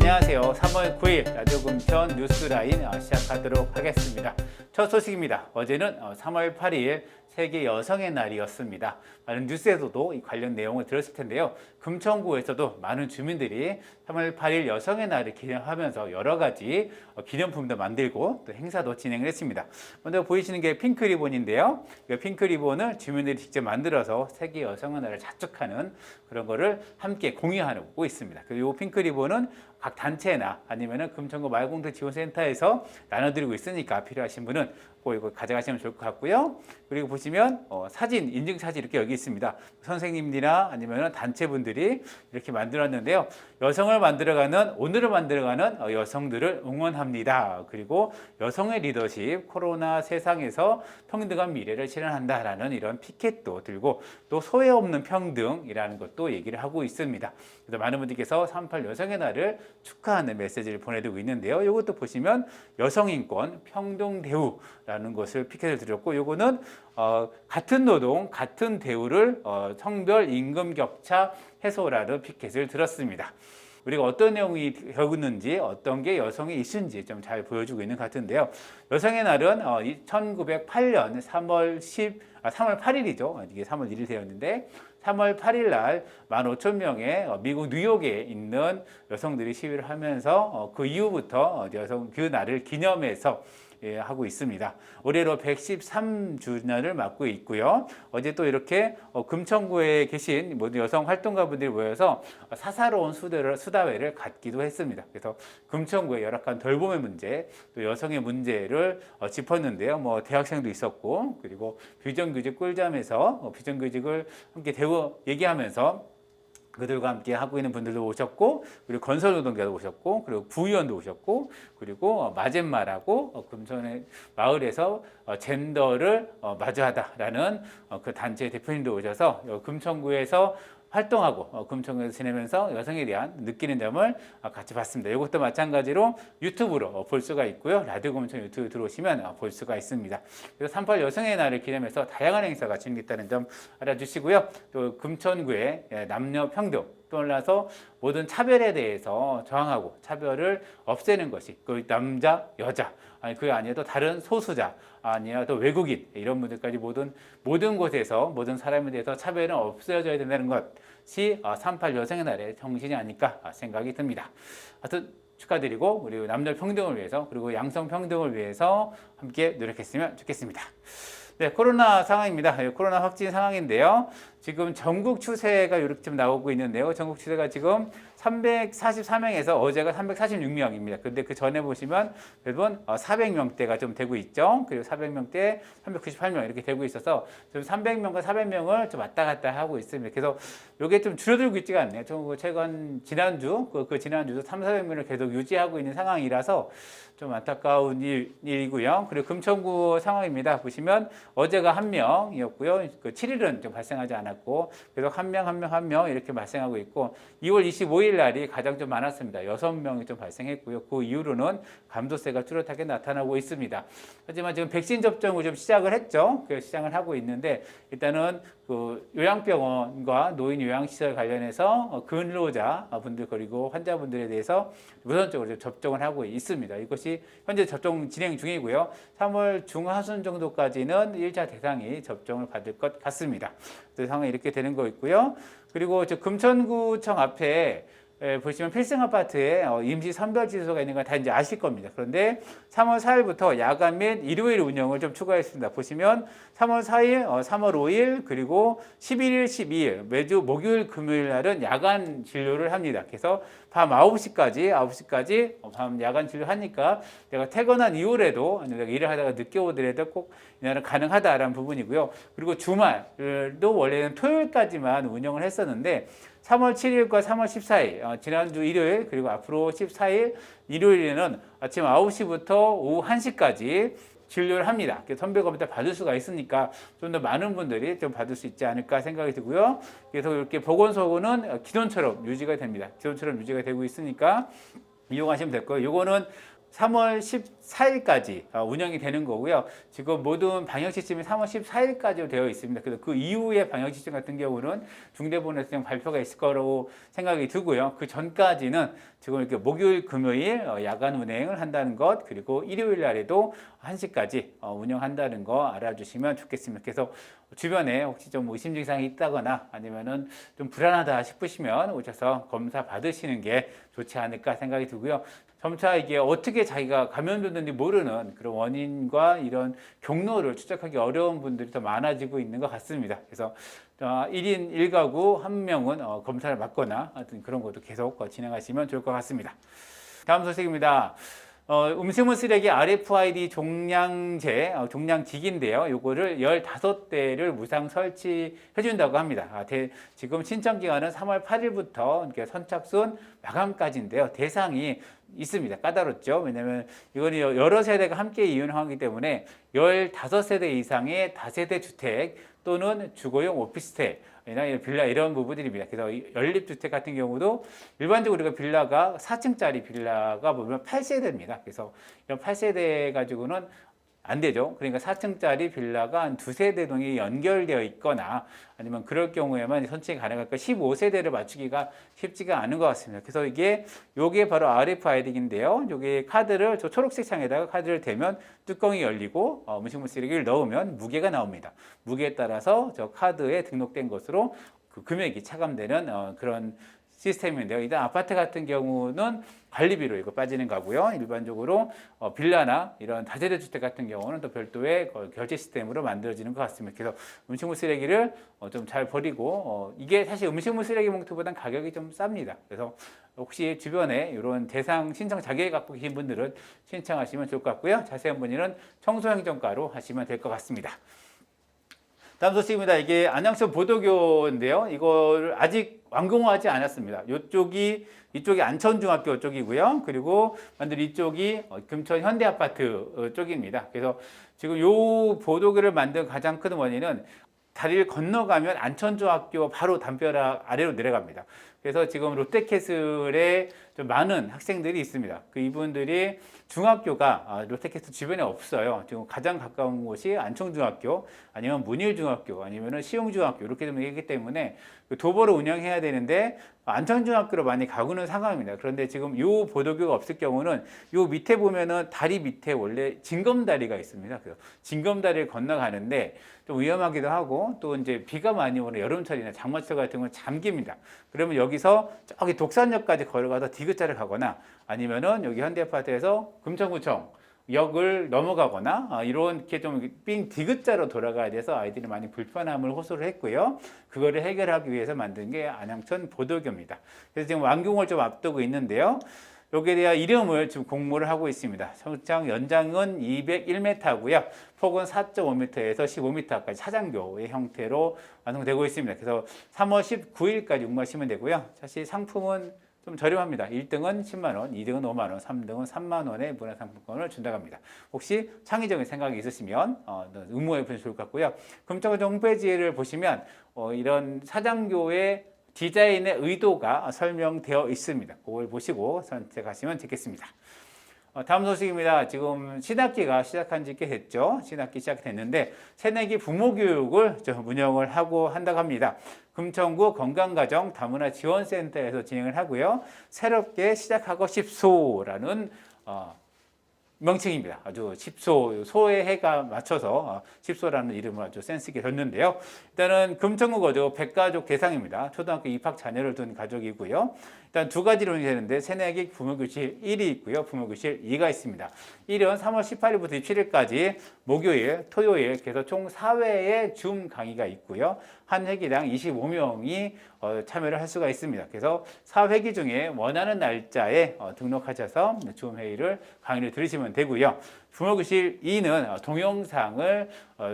안녕하세요. 3월 9일 라디오 금천 뉴스라인 시작하도록 하겠습니다. 첫 소식입니다. 어제는 3월 8일 세계 여성의 날이었습니다. 많은 뉴스에서도 이 관련 내용을 들었을 텐데요. 금천구에서도 많은 주민들이 3월 8일 여성의 날을 기념하면서 여러 가지 기념품도 만들고 또 행사도 진행을 했습니다. 먼저 보이시는 게 핑크 리본인데요. 이 핑크 리본을 주민들이 직접 만들어서 세계 여성의 날을 자축하는 그런 거를 함께 공유하고 있습니다. 그리고 이 핑크 리본은 각 단체나 아니면은 금천구 말공동 지원센터에서 나눠드리고 있으니까 필요하신 분은 꼭 이거 가져가시면 좋을 것 같고요. 그리고 보시면 사진, 인증사진 이렇게 여기 있습니다. 선생님들이나 아니면 단체분들이 이렇게 만들었는데요. 여성을 만들어가는, 오늘을 만들어가는 여성들을 응원합니다. 그리고 여성의 리더십, 코로나 세상에서 평등한 미래를 실현한다라는 이런 피켓도 들고 또 소외 없는 평등이라는 것도 얘기를 하고 있습니다. 그래서 많은 분들께서 3.8 여성의 날을 축하하는 메시지를 보내드리고 있는데요. 이것도 보시면 여성인권, 평등대우라는 것을 피켓을 드렸고, 이거는 같은 노동, 같은 대우를 성별 임금 격차 해소라는 피켓을 들었습니다. 우리가 어떤 내용이 적었는지 어떤 게 여성의 이슈인지 좀 잘 보여주고 있는 것 같은데요. 여성의 날은 1908년 3월 8일이죠. 이게 3월 1일 되었는데 3월 8일 날 15,000명의 미국 뉴욕에 있는 여성들이 시위를 하면서 그 이후부터 그 날을 기념해서 하고 있습니다. 올해로 113주년을 맞고 있고요. 어제 또 이렇게 금천구에 계신 모든 여성 활동가분들이 모여서 사사로운 수다회를 갖기도 했습니다. 그래서 금천구의 열악한 돌봄의 문제, 또 여성의 문제를 짚었는데요. 뭐 대학생도 있었고, 그리고 비정규직 꿀잠에서 비정규직을 함께 대우 얘기하면서 그들과 함께 하고 있는 분들도 오셨고, 그리고 건설 노동자도 오셨고, 그리고 구의원도 오셨고, 그리고 마젠마라고 금천의 마을에서 젠더를 마주하다라는 그 단체의 대표님도 오셔서 금천구에서 활동하고 금천구에서 지내면서 여성에 대한 느끼는 점을 같이 봤습니다. 이것도 마찬가지로 유튜브로 볼 수가 있고요. 라디오 금천 유튜브 들어오시면 볼 수가 있습니다. 그래서 3.8 여성의 날을 기념해서 다양한 행사가 진행됐다는 점 알아주시고요. 또 금천구의 남녀 평등 떠올라서 모든 차별에 대해서 저항하고 차별을 없애는 것이 그 남자, 여자, 아니 그게 아니어도 다른 소수자, 아니야 또 외국인 이런 분들까지 모든 곳에서 모든 사람에 대해서 차별은 없어져야 된다는 것이 3.8 여성의 날의 정신이 아닐까 생각이 듭니다. 하여튼 축하드리고 우리 남녀 평등을 위해서 그리고 양성 평등을 위해서 함께 노력했으면 좋겠습니다. 네, 코로나 상황입니다. 코로나 확진 상황인데요. 지금 전국 추세가 이렇게 좀 나오고 있는데요. 전국 추세가 지금 344명에서 어제가 346명입니다. 근데 그 전에 보시면 매번 400명대가 좀 되고 있죠. 그리고 400명대, 398명 이렇게 되고 있어서 좀 300명과 400명을 좀 왔다 갔다 하고 있습니다. 그래서 이게 좀 줄어들고 있지가 않네요. 최근 지난주, 그 지난주도 300~400명을 계속 유지하고 있는 상황이라서 좀 안타까운 일이고요. 그리고 금천구 상황입니다. 보시면 어제가 1명이었고요. 그 7일은 좀 발생하지 않았고 계속 한 명 이렇게 발생하고 있고 2월 25일 날이 가장 좀 많았습니다. 6명이 좀 발생했고요. 그 이후로는 감소세가 뚜렷하게 나타나고 있습니다. 하지만 지금 백신 접종을 좀 시작을 했죠. 그 시작을 하고 있는데 일단은 그 요양병원과 노인 요양시설 관련해서 근로자 분들 그리고 환자분들에 대해서 우선적으로 좀 접종을 하고 있습니다. 이것이 현재 접종 진행 중이고요. 3월 중하순 정도까지는 1차 대상이 접종을 받을 것 같습니다. 그 상황이 이렇게 되는 거 있고요. 그리고 저 금천구청 앞에 보시면 필승 아파트에 임시 선별 지소가 있는 건 다 이제 아실 겁니다. 그런데 3월 4일부터 야간 및 일요일 운영을 좀 추가했습니다. 보시면 3월 4일, 3월 5일, 그리고 11일, 12일 매주 목요일, 금요일 날은 야간 진료를 합니다. 그래서 밤 9시까지 밤 야간 진료하니까 내가 퇴근한 이후에도 내가 일을 하다가 늦게 오더라도 꼭 이날은 가능하다라는 부분이고요. 그리고 주말도 원래는 토요일까지만 운영을 했었는데 3월 7일과 3월 14일, 지난주 일요일, 그리고 앞으로 14일 일요일에는 아침 9시부터 오후 1시까지 진료를 합니다. 선별검사 받을 수가 있으니까 좀 더 많은 분들이 좀 받을 수 있지 않을까 생각이 들고요. 그래서 이렇게 보건소는 기존처럼 유지가 됩니다. 기존처럼 유지가 되고 있으니까 이용하시면 될 거예요. 이거는 3월 14일까지 운영이 되는 거고요. 지금 모든 방역 시스템이 3월 14일까지로 되어 있습니다. 그래서 그 이후에 방역 시스템 같은 경우는 중대본에서 발표가 있을 거라고 생각이 들고요. 그 전까지는 지금 이렇게 목요일, 금요일 야간 운행을 한다는 것, 그리고 일요일 날에도 1시까지 운영한다는 거 알아주시면 좋겠습니다. 그래서 주변에 혹시 좀 의심 증상이 있다거나 아니면은 좀 불안하다 싶으시면 오셔서 검사 받으시는 게 좋지 않을까 생각이 들고요. 점차 이게 어떻게 자기가 감염됐는지 모르는 그런 원인과 이런 경로를 추적하기 어려운 분들이 더 많아지고 있는 것 같습니다. 그래서 1인 1가구 1명은 검사를 받거나 하여튼 그런 것도 계속 진행하시면 좋을 것 같습니다. 다음 소식입니다. 음식물 쓰레기 RFID 종량제, 종량기기인데요. 요거를 15대를 무상 설치해 준다고 합니다. 지금 신청 기간은 3월 8일부터 선착순 마감까지인데요. 대상이 있습니다. 까다롭죠. 왜냐하면 이거는 여러 세대가 함께 이용하기 때문에 15세대 이상의 다세대 주택 또는 주거용 오피스텔, 빌라 이런 부분들입니다. 그래서 연립주택 같은 경우도 일반적으로 우리가 빌라가 4층짜리 빌라가 보면 8세대입니다. 그래서 이런 8세대 가지고는 안 되죠. 그러니까 4층짜리 빌라가 한 2세대 동이 연결되어 있거나 아니면 그럴 경우에만 선택이 가능할까 15세대를 맞추기가 쉽지가 않은 것 같습니다. 그래서 요게 바로 RFID인데요. 요게 카드를 저 초록색 창에다가 카드를 대면 뚜껑이 열리고 음식물 쓰레기를 넣으면 무게가 나옵니다. 무게에 따라서 저 카드에 등록된 것으로 그 금액이 차감되는 그런 시스템인데요. 일단 아파트 같은 경우는 관리비로 이거 빠지는 거고요. 일반적으로 빌라나 이런 다세대 주택 같은 경우는 또 별도의 결제 시스템으로 만들어지는 것 같습니다. 그래서 음식물 쓰레기를 좀 잘 버리고 이게 사실 음식물 쓰레기 봉투보다는 가격이 좀 쌉니다. 그래서 혹시 주변에 이런 대상 신청 자격을 갖고 계신 분들은 신청하시면 좋을 것 같고요. 자세한 문의는 청소행정과로 하시면 될 것 같습니다. 다음 소식입니다. 이게 안양시 보도교인데요. 이거를 아직 완공하지 않았습니다. 이쪽이 안천중학교 쪽이고요. 그리고 반대로 이쪽이 금천 현대아파트 쪽입니다. 그래서 지금 요 보도교를 만든 가장 큰 원인은 다리를 건너가면 안천중학교 바로 담벼락 아래로 내려갑니다. 그래서 지금 롯데캐슬에 좀 많은 학생들이 있습니다. 이분들이 중학교가 롯데캐슬 주변에 없어요. 지금 가장 가까운 곳이 안청중학교, 아니면 문일중학교, 아니면 시흥중학교 이렇게 좀 있기 때문에 도보로 운영해야 되는데 안청중학교로 많이 가고는 상황입니다. 그런데 지금 이 보도교가 없을 경우는 이 밑에 보면은 다리 밑에 원래 징검다리가 있습니다. 그래서 징검다리를 건너가는데 좀 위험하기도 하고 또 이제 비가 많이 오는 여름철이나 장마철 같은 건 잠깁니다. 그러면 여기서 저기 독산역까지 걸어가서 디귿자를 가거나 아니면은 여기 현대아파트에서 금천구청 역을 넘어가거나 이렇게 좀 삥 디귿자로 돌아가야 돼서 아이들이 많이 불편함을 호소를 했고요. 그거를 해결하기 위해서 만든 게 안양천 보도교입니다. 그래서 지금 완공을 좀 앞두고 있는데요. 여기에 대한 이름을 지금 공모를 하고 있습니다. 성장 연장은 201m고요. 폭은 4.5m에서 15m까지 차장교의 형태로 완성되고 있습니다. 그래서 3월 19일까지 응모하시면 되고요. 사실 상품은 좀 저렴합니다. 1등은 10만 원, 2등은 5만 원, 3등은 3만 원의 문화상품권을 준다고 합니다. 혹시 창의적인 생각이 있으시면 응모해 보시면 좋을 것 같고요. 금천구청 홈페이지를 보시면 이런 사장교의 디자인의 의도가 설명되어 있습니다. 그걸 보시고 선택하시면 되겠습니다. 다음 소식입니다. 지금 신학기가 시작한 지 꽤 됐죠. 신학기 시작됐는데 새내기 부모 교육을 운영을 하고 한다고 합니다. 금천구 건강가정 다문화 지원센터에서 진행을 하고요. 새롭게 시작하고 싶소라는 명칭입니다. 아주 소의 해가 맞춰서 십소라는 이름을 아주 센스 있게 줬는데요. 일단은 금천구 거주 100가족 대상입니다. 초등학교 입학 자녀를 둔 가족이고요. 일단 두 가지로 운영되는데 새내기 부모교실 1이 있고요. 부모교실 2가 있습니다. 1은 3월 18일부터 27일까지 목요일, 토요일 그래서 총 4회의 줌 강의가 있고요. 한 회기당 25명이 참여를 할 수가 있습니다. 그래서 4회기 중에 원하는 날짜에 등록하셔서 줌 회의를 강의를 들으시면 되고요. 부모교실 2는 동영상을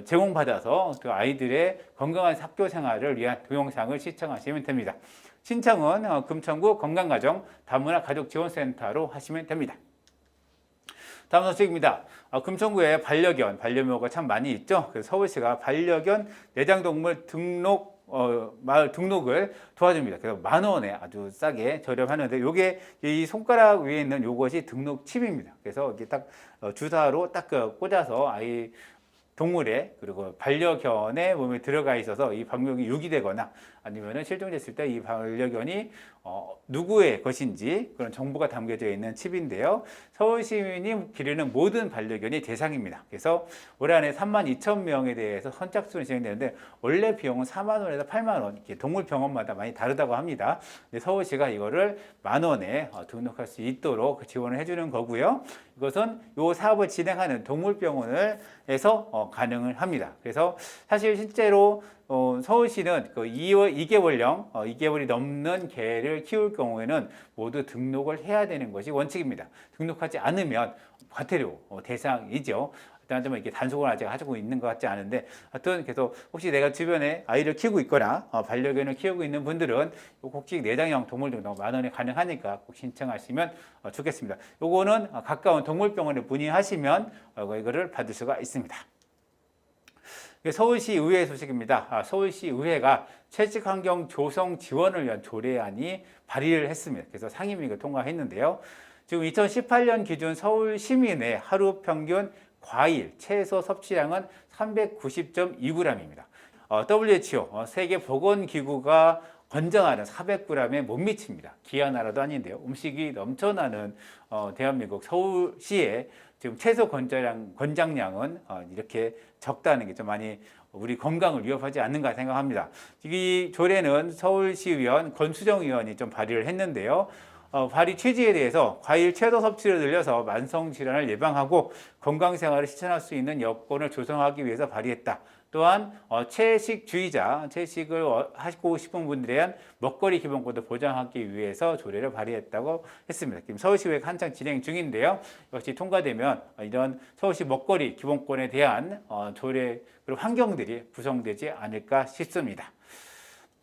제공받아서 그 아이들의 건강한 학교 생활을 위한 동영상을 시청하시면 됩니다. 신청은 금천구 건강가정 다문화 가족지원센터로 하시면 됩니다. 다음 소식입니다. 금천구에 반려견, 반려묘가 참 많이 있죠. 그래서 서울시가 반려견 내장동물 등록 마을 등록을 도와줍니다. 그래서 10,000원에 아주 싸게 저렴하는데 요게 이 손가락 위에 있는 요것이 등록 칩입니다. 그래서 이게 딱 주사로 딱 꽂아서 아이 동물의 그리고 반려견의 몸에 들어가 있어서 이 방역이 유기되거나 아니면은 실종됐을 때 이 반려견이 누구의 것인지 그런 정보가 담겨져 있는 칩인데요. 서울 시민이 기르는 모든 반려견이 대상입니다. 그래서 올 한해 32,000명에 대해서 선착순이 진행되는데 원래 비용은 4만 원에서 8만 원, 이렇게 동물병원마다 많이 다르다고 합니다. 근데 서울시가 이거를 10,000원에 등록할 수 있도록 지원을 해주는 거고요. 이것은 이 사업을 진행하는 동물병원에서 가능을 합니다. 그래서 사실 실제로 서울시는 그 2개월령, 2개월이 넘는 개를 키울 경우에는 모두 등록을 해야 되는 것이 원칙입니다. 등록하지 않으면 과태료 대상이죠. 하지만 이게 단속을 아직 하고 있는 것 같지 않은데, 하여튼 그래서 혹시 내가 주변에 아이를 키우고 있거나 반려견을 키우고 있는 분들은 혹시 내장형 동물 등록 10,000원에 가능하니까 꼭 신청하시면 좋겠습니다. 요거는 가까운 동물병원에 문의하시면 이거를 받을 수가 있습니다. 서울시 의회 소식입니다. 서울시 의회가 채식환경 조성 지원을 위한 조례안이 발의를 했습니다. 그래서 상임위가 통과했는데요. 지금 2018년 기준 서울 시민의 하루 평균 과일, 채소 섭취량은 390.2g입니다. WHO, 세계보건기구가 권장하는 400g에 못 미칩니다. 귀한 나라도 아닌데요. 음식이 넘쳐나는 대한민국 서울시의 지금 채소 권장량은 이렇게 적다는 게 좀 많이 우리 건강을 위협하지 않는가 생각합니다. 이 조례는 서울시의원 권수정 의원이 좀 발의를 했는데요. 발의 취지에 대해서 과일 채소 섭취를 늘려서 만성 질환을 예방하고 건강 생활을 실천할 수 있는 여건을 조성하기 위해서 발의했다. 또한 채식주의자, 채식을 하고 싶은 분들에 대한 먹거리 기본권도 보장하기 위해서 조례를 발의했다고 했습니다. 지금 서울시의회가 한창 진행 중인데요. 역시 통과되면 이런 서울시 먹거리 기본권에 대한 조례 그리고 환경들이 구성되지 않을까 싶습니다.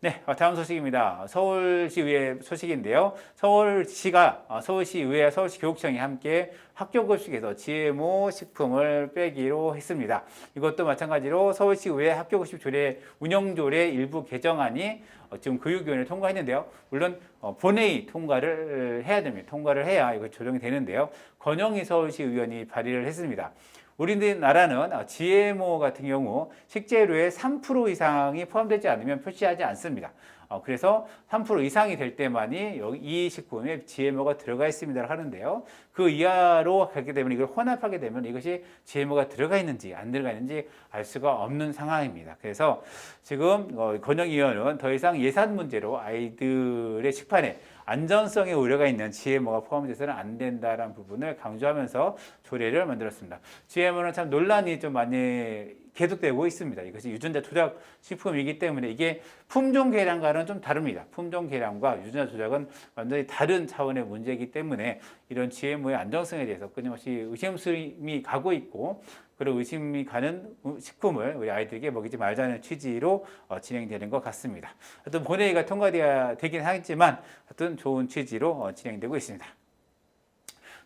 네, 다음 소식입니다. 서울시의회 소식인데요. 서울시의회와 서울시교육청이 함께 학교급식에서 GMO 식품을 빼기로 했습니다. 이것도 마찬가지로 서울시의회 학교급식 조례 운영조례 일부 개정안이 지금 교육위원회 통과했는데요. 물론 본회의 통과를 해야 됩니다. 통과를 해야 이거 조정이 되는데요. 권영희 서울시 의원이 발의를 했습니다. 우리나라는 GMO 같은 경우 식재료의 3% 이상이 포함되지 않으면 표시하지 않습니다. 그래서 3% 이상이 될 때만이 이 식품에 GMO가 들어가 있습니다 하는데요. 그 이하로 가게 되면 이걸 혼합하게 되면 이것이 GMO가 들어가 있는지 안 들어가 있는지 알 수가 없는 상황입니다. 그래서 지금 권영희 의원은 더 이상 예산 문제로 아이들의 식판에 안전성에 우려가 있는 GMO가 포함돼서는 안 된다는 부분을 강조하면서 조례를 만들었습니다. GMO는 참 논란이 좀 많이 계속되고 있습니다. 이것이 유전자 조작 식품이기 때문에 이게 품종 개량과는 좀 다릅니다. 품종 개량과 유전자 조작은 완전히 다른 차원의 문제이기 때문에 이런 GMO의 안정성에 대해서 끊임없이 의심이 가고 있고 그런 의심이 가는 식품을 우리 아이들에게 먹이지 말자는 취지로 진행되는 것 같습니다. 하여튼 본회의가 통과되어야 되긴 하겠지만 하여튼 좋은 취지로 진행되고 있습니다.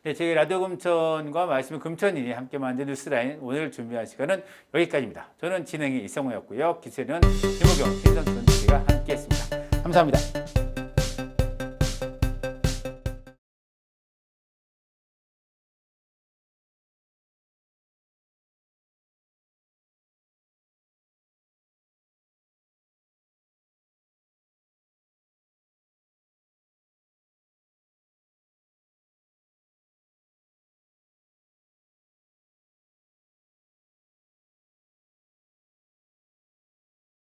네, 저희 라디오 금천과 말씀을 금천인이 함께 만든 뉴스라인 오늘 준비한 시간은 여기까지입니다. 저는 진행의 이성호였고요. 기세는 김호경, 신선순 씨가 함께했습니다. 감사합니다.